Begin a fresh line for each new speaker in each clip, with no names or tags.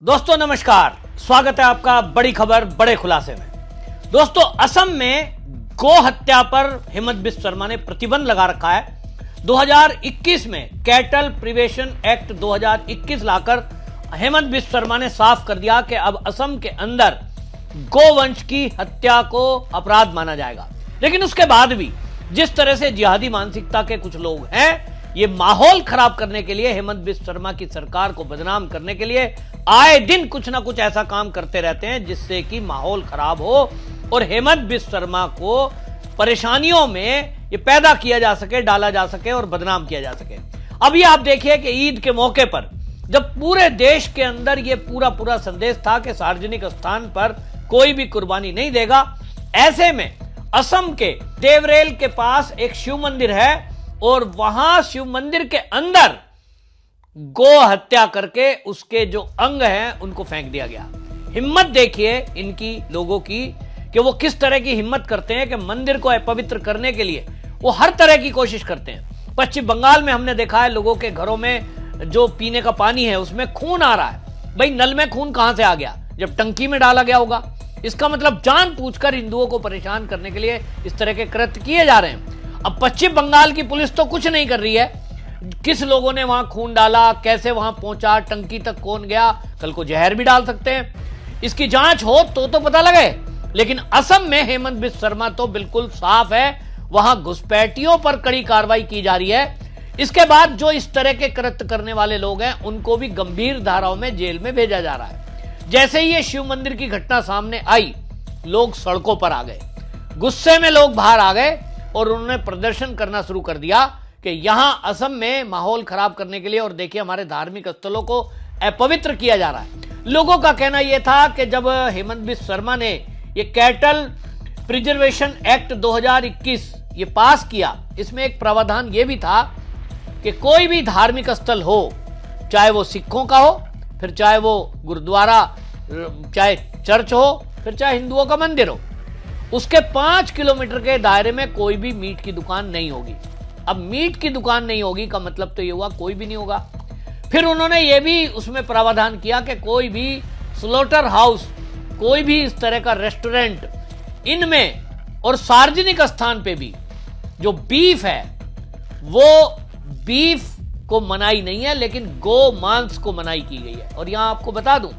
दोस्तों नमस्कार, स्वागत है आपका बड़ी खबर बड़े खुलासे में। दोस्तों असम में गो हत्या पर हेमंत बिस्व शर्मा ने प्रतिबंध लगा रखा है। 2021 में कैटल प्रिवेंशन एक्ट 2021 लाकर हेमंत बिस्व शर्मा ने साफ कर दिया कि अब असम के अंदर गोवंश की हत्या को अपराध माना जाएगा। लेकिन उसके बाद भी जिस तरह से जिहादी मानसिकता के कुछ लोग हैं, ये माहौल खराब करने के लिए, हेमंत बिस्व शर्मा की सरकार को बदनाम करने के लिए आए दिन कुछ ना कुछ ऐसा काम करते रहते हैं जिससे कि माहौल खराब हो और हेमंत बिस्व शर्मा को परेशानियों में ये पैदा किया जा सके, डाला जा सके और बदनाम किया जा सके। अभी आप देखिए कि ईद के मौके पर जब पूरे देश के अंदर ये पूरा संदेश था कि सार्वजनिक स्थान पर कोई भी कुर्बानी नहीं देगा, ऐसे में असम के देवरेल के पास एक शिव मंदिर है और वहां शिव मंदिर के अंदर गो हत्या करके उसके जो अंग हैं उनको फेंक दिया गया। हिम्मत देखिए इनकी लोगों की कि वो किस तरह की हिम्मत करते हैं कि मंदिर को अपवित्र करने के लिए वो हर तरह की कोशिश करते हैं। पश्चिम बंगाल में हमने देखा है लोगों के घरों में जो पीने का पानी है उसमें खून आ रहा है। भाई नल में खून कहां से आ गया? जब टंकी में डाला गया होगा। इसका मतलब जानबूझकर हिंदुओं को परेशान करने के लिए इस तरह के कृत्य किए जा रहे हैं। अब पश्चिम बंगाल की पुलिस तो कुछ नहीं कर रही है, किस लोगों ने वहां खून डाला, कैसे वहां पहुंचा, टंकी तक कौन गया, कल को जहर भी डाल सकते हैं। इसकी जांच हो तो पता लगे। लेकिन असम में हेमंत बिस्व शर्मा तो बिल्कुल साफ है, वहां घुसपैठियों पर कड़ी कार्रवाई की जा रही है। इसके बाद जो इस तरह के कृत्य करने वाले लोग हैं उनको भी गंभीर धाराओं में जेल में भेजा जा रहा है। जैसे ही ये शिव मंदिर की घटना सामने आई, लोग सड़कों पर आ गए, गुस्से में लोग बाहर आ गए और उन्होंने प्रदर्शन करना शुरू कर दिया कि यहां असम में माहौल खराब करने के लिए, और देखिए हमारे धार्मिक स्थलों को अपवित्र किया जा रहा है। लोगों का कहना यह था कि जब हेमंत बिस्व शर्मा ने ये कैटल प्रिजर्वेशन एक्ट 2021 ये पास किया, इसमें एक प्रावधान यह भी था कि कोई भी धार्मिक स्थल हो, चाहे वो सिखों का हो, फिर चाहे वो गुरुद्वारा, चाहे चर्च हो, फिर चाहे हिंदुओं का मंदिर हो, उसके 5 किलोमीटर के दायरे में कोई भी मीट की दुकान नहीं होगी। अब मीट की दुकान नहीं होगी का मतलब तो ये हुआ कोई भी नहीं होगा। फिर उन्होंने ये भी उसमें प्रावधान किया कि कोई भी स्लॉटर हाउस, कोई भी इस तरह का रेस्टोरेंट, इनमें और सार्वजनिक स्थान पे भी जो बीफ है वो बीफ को मनाही नहीं है, लेकिन गो मांस को मनाही की गई है। और यहां आपको बता दूं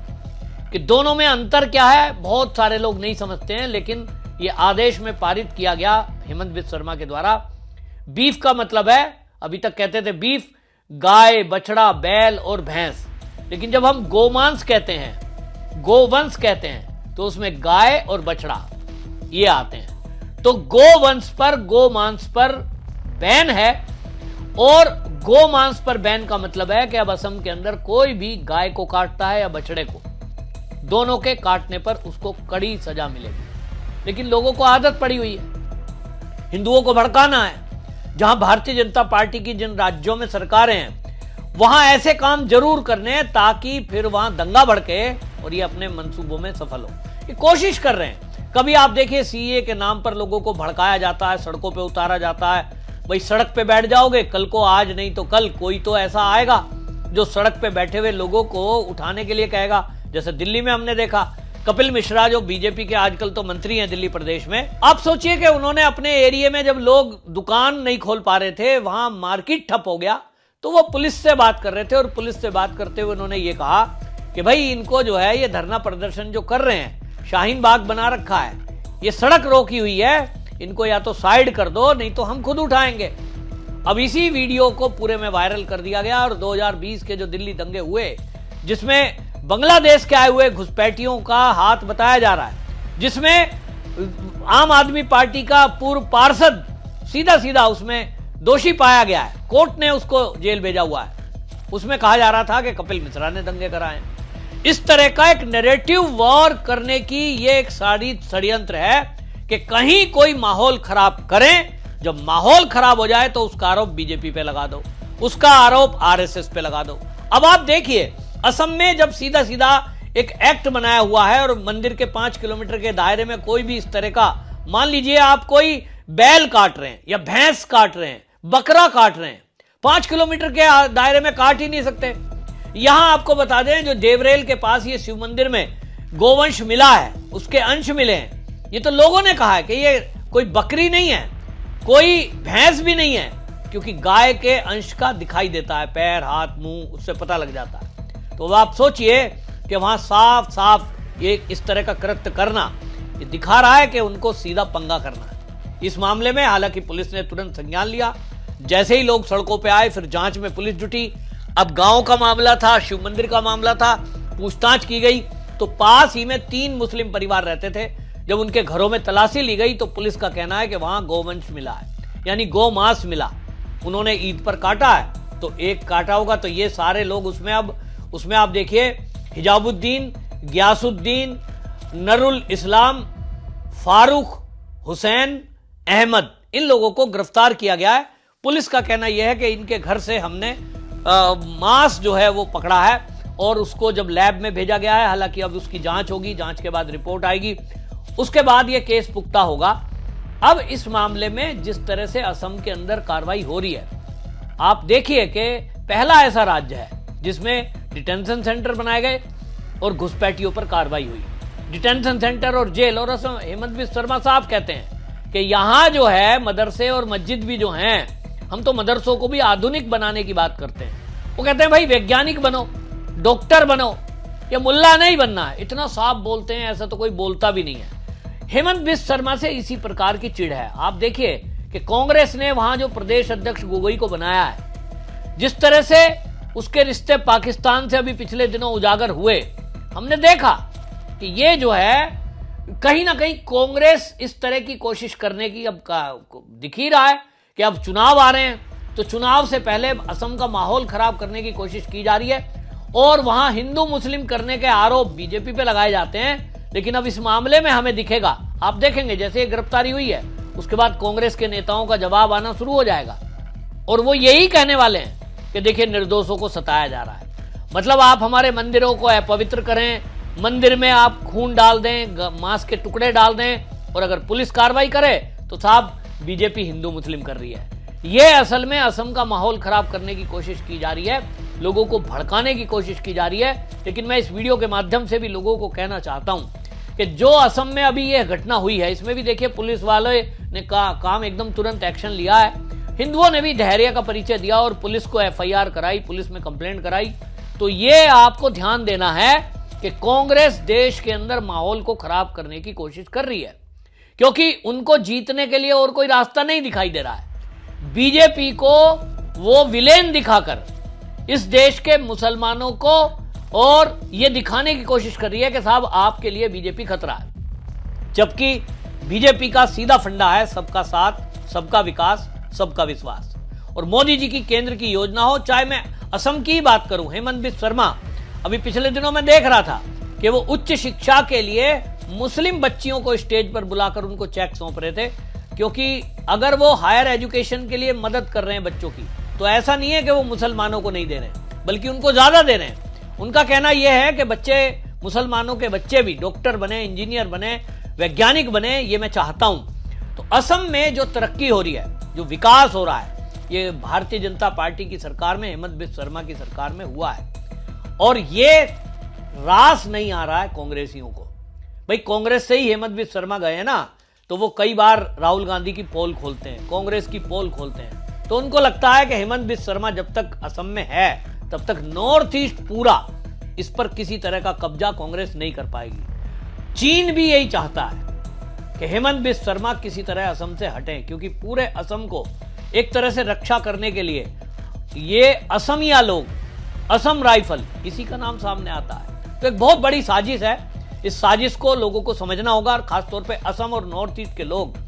कि दोनों में अंतर क्या है, बहुत सारे लोग नहीं समझते हैं, लेकिन ये आदेश में पारित किया गया हेमंत बिस्व शर्मा के द्वारा। बीफ का मतलब है, अभी तक कहते थे बीफ गाय, बछड़ा, बैल और भैंस, लेकिन जब हम गोमांस कहते हैं, गोवंश कहते हैं, तो उसमें गाय और बछड़ा ये आते हैं। तो गोवंश पर, गोमांस पर बैन है, और गोमांस पर बैन का मतलब है कि अब असम के अंदर कोई भी गाय को काटता है या बछड़े को, दोनों के काटने पर उसको कड़ी सजा मिलेगी। लेकिन लोगों को आदत पड़ी हुई है, हिंदुओं को भड़काना है। जहां भारतीय जनता पार्टी की जिन राज्यों में सरकारें हैं वहां ऐसे काम जरूर करने हैं ताकि फिर वहां दंगा भड़के और ये अपने मंसूबों में सफल हो। ये कोशिश कर रहे हैं। कभी आप देखिए सीए के नाम पर लोगों को भड़काया जाता है, सड़कों पे उतारा जाता है। भाई सड़क पे बैठ जाओगे, कल को, आज नहीं तो कल, कोई तो ऐसा आएगा जो सड़क पे बैठे हुए लोगों को उठाने के लिए कहेगा। जैसे दिल्ली में हमने देखा, कपिल मिश्रा जो बीजेपी के आजकल तो मंत्री हैं दिल्ली प्रदेश में, आप सोचिए कि उन्होंने अपने एरिया में जब लोग दुकान नहीं खोल पा रहे थे, वहां मार्केट ठप हो गया, तो वो पुलिस से बात कर रहे थे और पुलिस से बात करते हुए उन्होंने ये कहा कि भाई इनको जो है ये धरना प्रदर्शन जो कर रहे हैं, शाहीन बाग बना रखा है, ये सड़क रोकी हुई है, इनको या तो साइड कर दो नहीं तो हम खुद उठाएंगे। अब इसी वीडियो को पूरे में वायरल कर दिया गया और 2020 के जो दिल्ली दंगे हुए, जिसमें बांग्लादेश के आए हुए घुसपैठियों का हाथ बताया जा रहा है, जिसमें आम आदमी पार्टी का पूर्व पार्षद सीधा उसमें दोषी पाया गया है, कोर्ट ने उसको जेल भेजा हुआ है। उसमें कहा जा रहा था कि कपिल मिश्रा ने दंगे कराए। इस तरह का एक नैरेटिव वॉर करने की ये एक सारी षड्यंत्र है कि कहीं कोई माहौल खराब करें, जब माहौल खराब हो जाए तो उसका आरोप बीजेपी पे लगा दो, उसका आरोप आरएसएस पे लगा दो। अब आप देखिए असम में जब सीधा एक एक्ट बनाया हुआ है और मंदिर के 5 किलोमीटर के दायरे में कोई भी इस तरह का, मान लीजिए आप कोई बैल काट रहे हैं या भैंस काट रहे हैं, बकरा काट रहे हैं, 5 किलोमीटर के दायरे में काट ही नहीं सकते। यहां आपको बता दें, जो देवरेल के पास ये शिव मंदिर में गोवंश मिला है, उसके अंश मिले हैं, ये तो लोगों ने कहा है कि ये कोई बकरी नहीं है, कोई भैंस भी नहीं है, क्योंकि गाय के अंश का दिखाई देता है, पैर, हाथ, मुंह, उससे पता लग जाता है। तो आप सोचिए कि वहां साफ साफ ये इस तरह का कृत्य करना, ये दिखा रहा है कि उनको सीधा पंगा करना है। इस मामले में हालांकि पुलिस ने तुरंत संज्ञान लिया। जैसे ही लोग सड़कों पे आए, फिर जांच में पुलिस जुटी। अब गांव का मामला था, शिव मंदिर का मामला था, पूछताछ की गई तो पास ही में 3 मुस्लिम परिवार रहते थे। जब उनके घरों में तलाशी ली गई तो पुलिस का कहना है कि वहां गोवंश मिला है, यानी गौ मांस मिला। उन्होंने ईद पर काटा है, तो एक काटा होगा, तो ये सारे लोग उसमें आप देखिए, हिजाबुद्दीन, गयासुद्दीन, नरुल इस्लाम, फारूक, हुसैन, अहमद, इन लोगों को गिरफ्तार किया गया है। पुलिस का कहना यह है कि इनके घर से हमने मांस जो है वो पकड़ा है और उसको जब लैब में भेजा गया है। हालांकि अब उसकी जांच होगी, जांच के बाद रिपोर्ट आएगी, उसके बाद यह केस पुख्ता होगा। अब इस मामले में जिस तरह से असम के अंदर कार्रवाई हो रही है, आप देखिए कि पहला ऐसा राज्य है जिसमें डिटेंशन सेंटर बनाए गए और घुसपैठियों पर कार्रवाई हुई। डिटेंशन सेंटर और जेल, और असम, हेमंत बिस्वा शर्मा साहब कहते हैं कि यहां जो है मदरसे और मस्जिद भी जो हैं, हम तो मदरसों को भी आधुनिक बनाने की बात करते हैं। वो कहते हैं भाई वैज्ञानिक बनो, डॉक्टर बनो, या मुल्ला नहीं बनना है। इतना साफ बोलते हैं, ऐसा तो कोई बोलता भी नहीं है। हेमंत बिस्वा शर्मा से इसी प्रकार की चिढ़ है। आप देखिए कि कांग्रेस ने वहां जो प्रदेश अध्यक्ष गोगोई को बनाया है, जिस तरह से उसके रिश्ते पाकिस्तान से अभी पिछले दिनों उजागर हुए, हमने देखा कि ये जो है कहीं ना कहीं कांग्रेस इस तरह की कोशिश करने की अब दिख ही रहा है कि अब चुनाव आ रहे हैं, तो चुनाव से पहले असम का माहौल खराब करने की कोशिश की जा रही है और वहां हिंदू मुस्लिम करने के आरोप बीजेपी पे लगाए जाते हैं। लेकिन अब इस मामले में हमें दिखेगा, आप देखेंगे जैसे गिरफ्तारी हुई है उसके बाद कांग्रेस के नेताओं का जवाब आना शुरू हो जाएगा और वो यही कहने वाले हैं कि देखिए निर्दोषों को सताया जा रहा है। मतलब आप हमारे मंदिरों को अपवित्र करें, मंदिर में आप खून डाल दें, मांस के टुकड़े डाल दें, और अगर पुलिस कार्रवाई करे तो साहब बीजेपी हिंदू मुस्लिम कर रही है। ये असल में असम का माहौल खराब करने की कोशिश की जा रही है, लोगों को भड़काने की कोशिश की जा रही है। लेकिन मैं इस वीडियो के माध्यम से भी लोगों को कहना चाहता हूं कि जो असम में अभी यह घटना हुई है, इसमें भी देखिए पुलिस वाले ने काम एकदम तुरंत एक्शन लिया है। हिंदुओं ने भी धैर्य का परिचय दिया और पुलिस को एफआईआर कराई, पुलिस में कंप्लेंट कराई। तो ये आपको ध्यान देना है कि कांग्रेस देश के अंदर माहौल को खराब करने की कोशिश कर रही है, क्योंकि उनको जीतने के लिए और कोई रास्ता नहीं दिखाई दे रहा है। बीजेपी को वो विलेन दिखाकर इस देश के मुसलमानों को और ये दिखाने की कोशिश कर रही है कि साहब आपके लिए बीजेपी खतरा है, जबकि बीजेपी का सीधा फंडा है सबका साथ, सबका विकास, सबका विश्वास। और मोदी जी की केंद्र की योजना हो, चाहे मैं असम की बात करूं, हेमंत बिस्वा शर्मा अभी पिछले दिनों में देख रहा था कि वो उच्च शिक्षा के लिए मुस्लिम बच्चियों को स्टेज पर बुलाकर उनको चेक सौंप रहे थे, क्योंकि अगर वो हायर एजुकेशन के लिए मदद कर रहे हैं बच्चों की, तो ऐसा नहीं है कि वो मुसलमानों को नहीं दे रहे, बल्कि उनको ज्यादा दे रहे हैं। उनका कहना यह है कि बच्चे, मुसलमानों के बच्चे भी डॉक्टर बने, इंजीनियर बने, वैज्ञानिक बने, ये मैं चाहता हूं। तो असम में जो तरक्की हो रही है, जो विकास हो रहा है, ये भारतीय जनता पार्टी की सरकार में, हेमंत बिस्वा शर्मा की सरकार में हुआ है। और ये रास नहीं आ रहा है कांग्रेसियों को। भाई कांग्रेस से ही हेमंत बिस्वा शर्मा गए हैं ना, तो वो कई बार राहुल गांधी की पोल खोलते हैं, कांग्रेस की पोल खोलते हैं, तो उनको लगता है कि हेमंत बिस्वा शर्मा जब तक असम में है तब तक नॉर्थ ईस्ट पूरा इस पर किसी तरह का कब्जा कांग्रेस नहीं कर पाएगी। चीन भी यही चाहता है कि हेमंत बिस्वा शर्मा किसी तरह असम से हटें, क्योंकि पूरे असम को एक तरह से रक्षा करने के लिए ये असमिया लोग, असम राइफल, इसी का नाम सामने आता है। तो एक बहुत बड़ी साजिश है। इस साजिश को लोगों को समझना होगा, और खासतौर पे असम और नॉर्थ ईस्ट के लोग,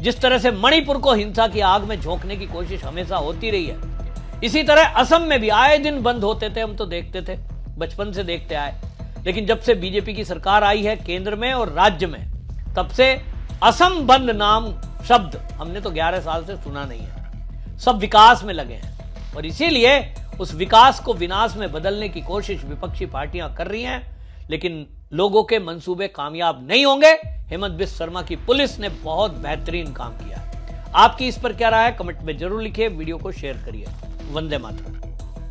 जिस तरह से मणिपुर को हिंसा की आग में झोंकने की कोशिश हमेशा होती रही है, इसी तरह असम में भी आए दिन बंद होते थे, हम तो देखते थे, बचपन से देखते आए। लेकिन जब से बीजेपी की सरकार आई है केंद्र में और राज्य में, तब से असम बंद नाम शब्द हमने तो 11 साल से सुना नहीं है। सब विकास में लगे हैं और इसीलिए उस विकास को विनाश में बदलने की कोशिश विपक्षी पार्टियां कर रही हैं, लेकिन लोगों के मंसूबे कामयाब नहीं होंगे। हेमंत बिस्वा शर्मा की पुलिस ने बहुत बेहतरीन काम किया। आपकी इस पर क्या राय है, कमेंट में जरूर लिखिए, वीडियो को शेयर करिए। वंदे मातरम।